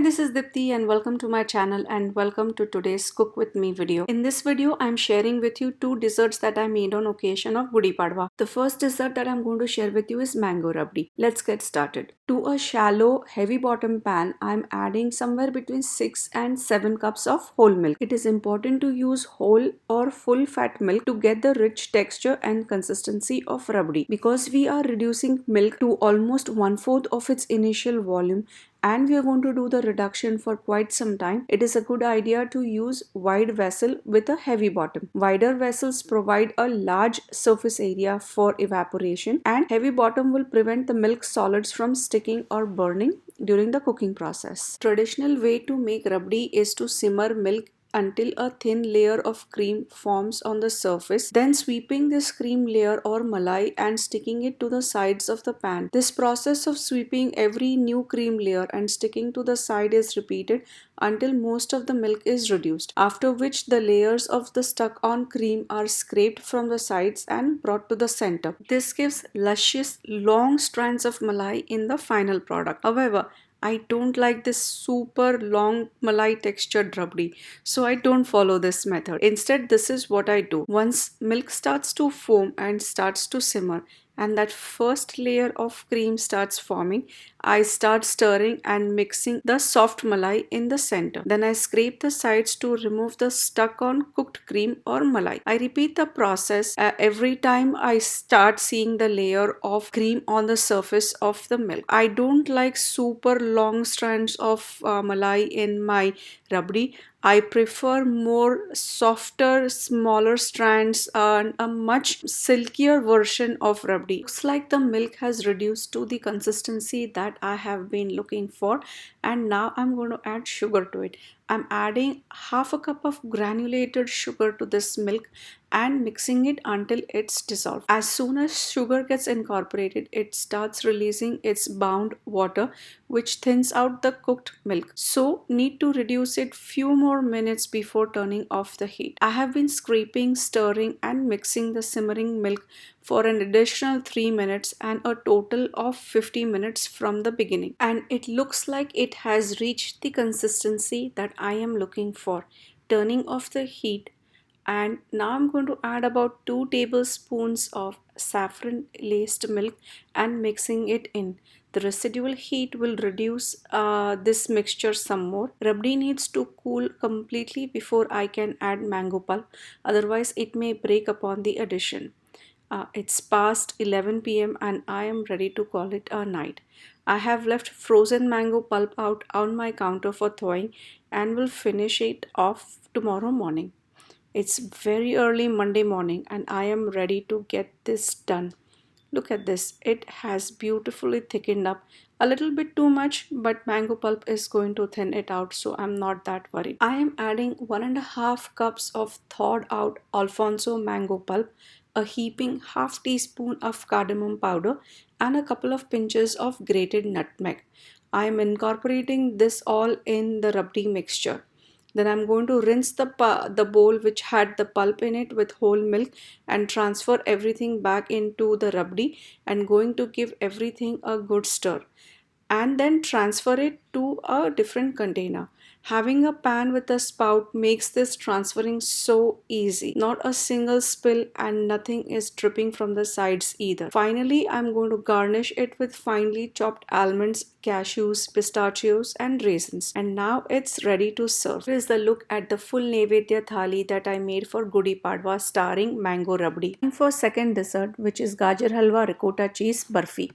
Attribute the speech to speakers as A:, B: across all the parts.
A: This is Dipti and welcome to my channel and welcome to today's Cook With Me video. In this video, I'm sharing with you two desserts that I made on occasion of Gudi Padwa. The first dessert that I'm going to share with you is mango rabdi. Let's get started. To a shallow, heavy bottom pan, I'm adding somewhere between 6 and 7 cups of whole milk. It is important to use whole or full fat milk to get the rich texture and consistency of rabdi. Because we are reducing milk to almost 1/4 of its initial volume, and we are going to do the reduction for quite some time, it is a good idea to use wide vessel with a heavy bottom. Wider vessels provide a large surface area for evaporation, and heavy bottom will prevent the milk solids from sticking or burning during the cooking process. Traditional way to make rabdi is to simmer milk until a thin layer of cream forms on the surface, then sweeping this cream layer or malai and sticking it to the sides of the pan. This process of sweeping every new cream layer and sticking to the side is repeated until most of the milk is reduced, after which the layers of the stuck on cream are scraped from the sides and brought to the center. This gives luscious long strands of malai in the final product. However, I don't like this super long malai textured rabdi, so I don't follow this method. Instead, this is what I do. Once milk starts to foam and starts to simmer, and that first layer of cream starts forming, I start stirring and mixing the soft malai in the center. Then I scrape the sides to remove the stuck on cooked cream or malai. I repeat the process every time I start seeing the layer of cream on the surface of the milk. I don't like super long strands of malai in my rabdi. I prefer more softer, smaller strands and a much silkier version of rabdi. Looks like the milk has reduced to the consistency that I have been looking for, and now I'm going to add sugar to it. I'm adding half a cup of granulated sugar to this milk and mixing it until it's dissolved. As soon as sugar gets incorporated, it starts releasing its bound water, which thins out the cooked milk. So need to reduce it few more minutes before turning off the heat. I have been scraping, stirring and mixing the simmering milk for an additional 3 minutes and a total of 50 minutes from the beginning. And it looks like it has reached the consistency that I am looking for. Turning off the heat, and now I'm going to add about 2 tablespoons of saffron laced milk and mixing it in. The residual heat will reduce this mixture some more. Rabdi needs to cool completely before I can add mango pulp, otherwise it may break upon the addition. It's past 11 p.m. and I am ready to call it a night. I have left frozen mango pulp out on my counter for thawing and will finish it off tomorrow morning. It's very early Monday morning and I am ready to get this done. Look at this, it has beautifully thickened up. A little bit too much, but mango pulp is going to thin it out, so I'm not that worried. I am adding 1.5 cups of thawed out Alfonso mango pulp, a heaping half teaspoon of cardamom powder, and a couple of pinches of grated nutmeg. I am incorporating this all in the rabdi mixture. Then I'm going to rinse the bowl which had the pulp in it with whole milk and transfer everything back into the rabdi and going to give everything a good stir. And then transfer it to a different container. Having a pan with a spout makes this transferring so easy. Not a single spill and nothing is dripping from the sides either. Finally, I'm going to garnish it with finely chopped almonds, cashews, pistachios and raisins. And now it's ready to serve. Here is the look at the full Nevedya thali that I made for Gudi Padwa starring mango rabdi. And for second dessert, which is gajar halwa ricotta cheese barfi.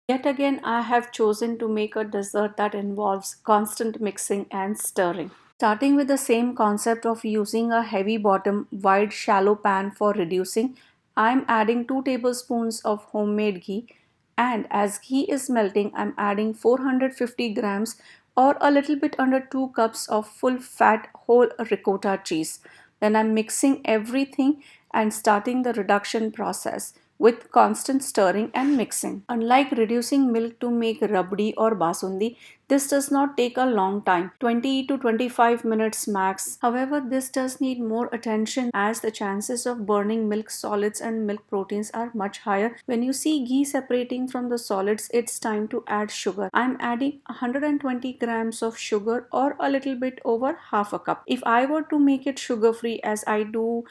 A: Yet again, I have chosen to make a dessert that involves constant mixing and stirring. Starting with the same concept of using a heavy bottom, wide shallow pan for reducing, I am adding 2 tablespoons of homemade ghee, and as ghee is melting, I am adding 450 grams or a little bit under 2 cups of full fat whole ricotta cheese. Then I am mixing everything and starting the reduction process with constant stirring and mixing. Unlike reducing milk to make rabdi or basundi, This does not take a long time, 20 to 25 minutes max. However, this does need more attention as the chances of burning milk solids and milk proteins are much higher. When you see ghee separating from the solids, it's time to add sugar. I'm adding 120 grams of sugar or a little bit over half a cup. If I were to make it sugar free as I do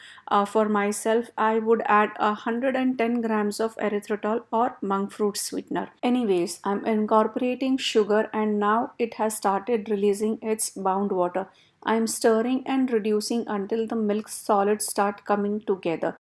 A: for myself, I would add 110 grams of erythritol or monk fruit sweetener. Anyways, I'm incorporating sugar and now it has started releasing its bound water. I'm stirring and reducing until the milk solids start coming together.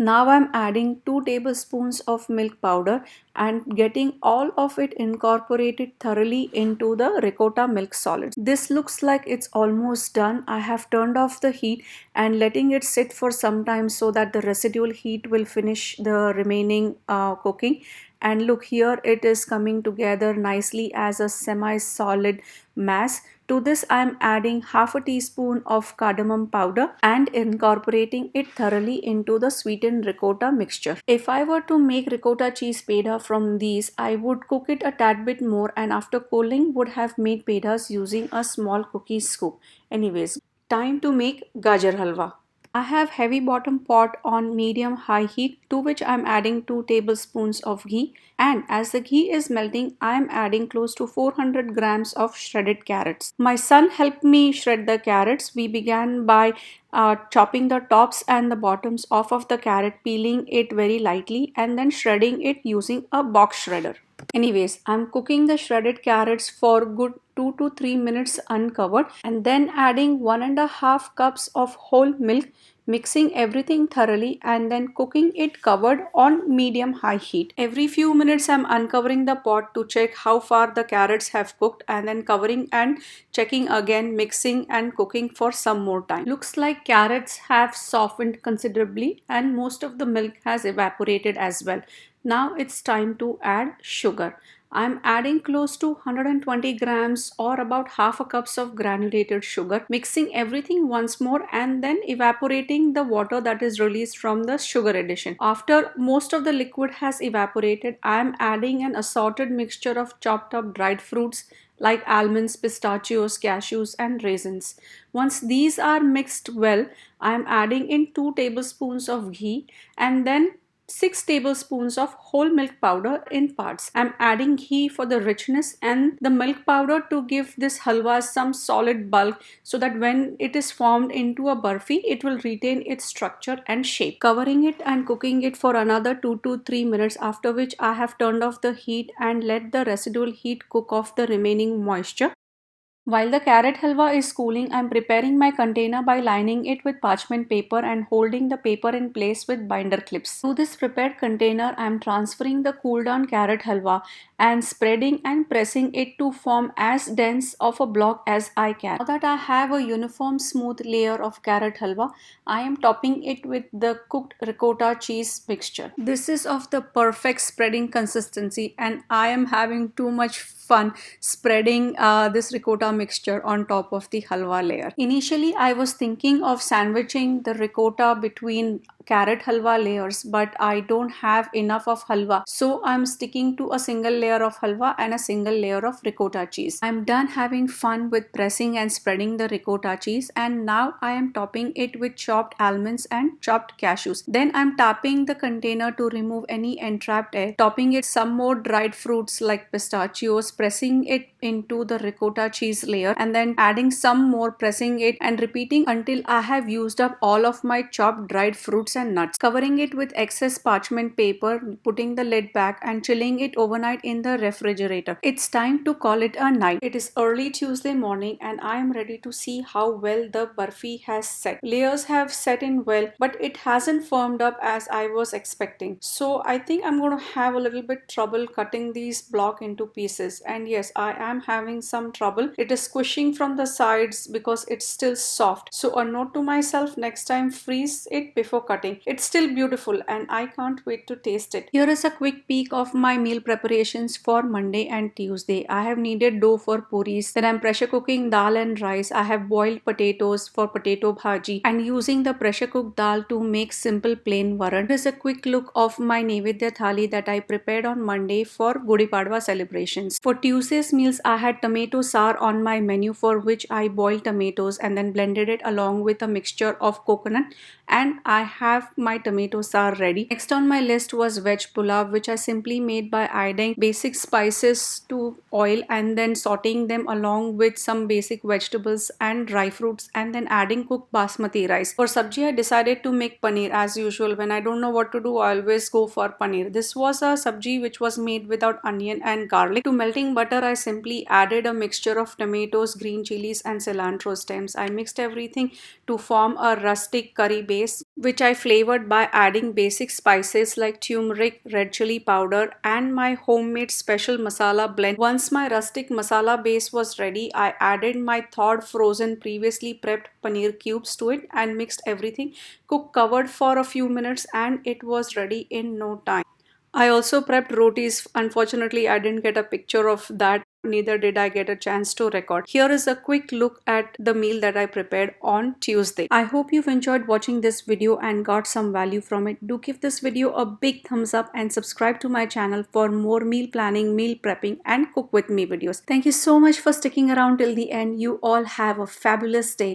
A: Now I'm adding 2 tablespoons of milk powder and getting all of it incorporated thoroughly into the ricotta milk solids. This looks like it's almost done. I have turned off the heat and letting it sit for some time so that the residual heat will finish the remaining cooking. And look, here it is coming together nicely as a semi-solid mass. To this I am adding half a teaspoon of cardamom powder and incorporating it thoroughly into the sweetened ricotta mixture. If I were to make ricotta cheese peda from these, I would cook it a tad bit more and after cooling would have made pedas using a small cookie scoop. Anyways, time to make gajar halwa. I have heavy bottom pot on medium high heat to which I am adding 2 tablespoons of ghee, and as the ghee is melting I am adding close to 400 grams of shredded carrots. My son helped me shred the carrots. We began by chopping the tops and the bottoms off of the carrot, peeling it very lightly and then shredding it using a box shredder. Anyways, I'm cooking the shredded carrots for good 2 to 3 minutes uncovered and then adding 1.5 cups of whole milk, mixing everything thoroughly and then cooking it covered on medium high heat. Every few minutes I'm uncovering the pot to check how far the carrots have cooked and then covering and checking again, mixing and cooking for some more time. Looks like carrots have softened considerably and most of the milk has evaporated as well. Now it's time to add sugar. I'm adding close to 120 grams or about half a cups of granulated sugar, mixing everything once more and then evaporating the water that is released from the sugar addition. After most of the liquid has evaporated, I'm adding an assorted mixture of chopped up dried fruits like almonds, pistachios, cashews and raisins. Once these are mixed well, I'm adding in 2 tablespoons of ghee and then 6 tablespoons of whole milk powder in parts. I'm adding ghee for the richness and the milk powder to give this halwa some solid bulk so that when it is formed into a barfi, it will retain its structure and shape. Covering it and cooking it for another 2 to 3 minutes, after which I have turned off the heat and let the residual heat cook off the remaining moisture. While the carrot halwa is cooling, I am preparing my container by lining it with parchment paper and holding the paper in place with binder clips. To this prepared container, I am transferring the cool down carrot halwa and spreading and pressing it to form as dense of a block as I can. Now that I have a uniform smooth layer of carrot halwa, I am topping it with the cooked ricotta cheese mixture. This is of the perfect spreading consistency and I am having too much fun spreading this ricotta mixture on top of the halwa layer. Initially, I was thinking of sandwiching the ricotta between carrot halwa layers, but I don't have enough of halwa, so I'm sticking to a single layer of halwa and a single layer of ricotta cheese. I'm done having fun with pressing and spreading the ricotta cheese, and now I am topping it with chopped almonds and chopped cashews. Then I'm tapping the container to remove any entrapped air, topping it some more dried fruits like pistachios, pressing it into the ricotta cheese layer and then adding some more, pressing it and repeating until I have used up all of my chopped dried fruits and nuts. Covering it with excess parchment paper, putting the lid back and chilling it overnight in the refrigerator. It's time to call it a night. It is early Tuesday morning and I am ready to see how well the barfi has set. Layers have set in well, but it hasn't firmed up as I was expecting. So I think I'm going to have a little bit trouble cutting these block into pieces. And yes, I am having some trouble. It is squishing from the sides because it's still soft. So a note to myself, next time freeze it before cutting. cutting. It's still beautiful and I can't wait to taste it. Here is a quick peek of my meal preparations for Monday and Tuesday. I have kneaded dough for puris, then I'm pressure cooking dal and rice. I have boiled potatoes for potato bhaji and using the pressure cooked dal to make simple plain varan. Here is a quick look of my Naivedya thali that I prepared on Monday for Gudi Padwa celebrations. For Tuesday's meals, I had tomato sour on my menu, for which I boiled tomatoes and then blended it along with a mixture of coconut, and I have my tomato sour ready. Next on my list was veg pulao, which I simply made by adding basic spices to oil and then sauteing them along with some basic vegetables and dry fruits and then adding cooked basmati rice. For sabji, I decided to make paneer as usual. When I don't know what to do, I always go for paneer. This was a sabji which was made without onion and garlic. To melting butter, I simply added a mixture of tomatoes, green chilies and cilantro stems. I mixed everything to form a rustic curry base, which I flavored by adding basic spices like turmeric, red chili powder and my homemade special masala blend. Once my rustic masala base was ready, I added my thawed frozen previously prepped paneer cubes to it and mixed everything, cooked covered for a few minutes, and it was ready in no time. I also prepped rotis. Unfortunately, I didn't get a picture of that. Neither did I get a chance to record. Here is a quick look at the meal that I prepared on Tuesday. I hope you've enjoyed watching this video and got some value from it. Do give this video a big thumbs up and subscribe to my channel for more meal planning, meal prepping and cook with me videos. Thank you so much for sticking around till the end. You all have a fabulous day.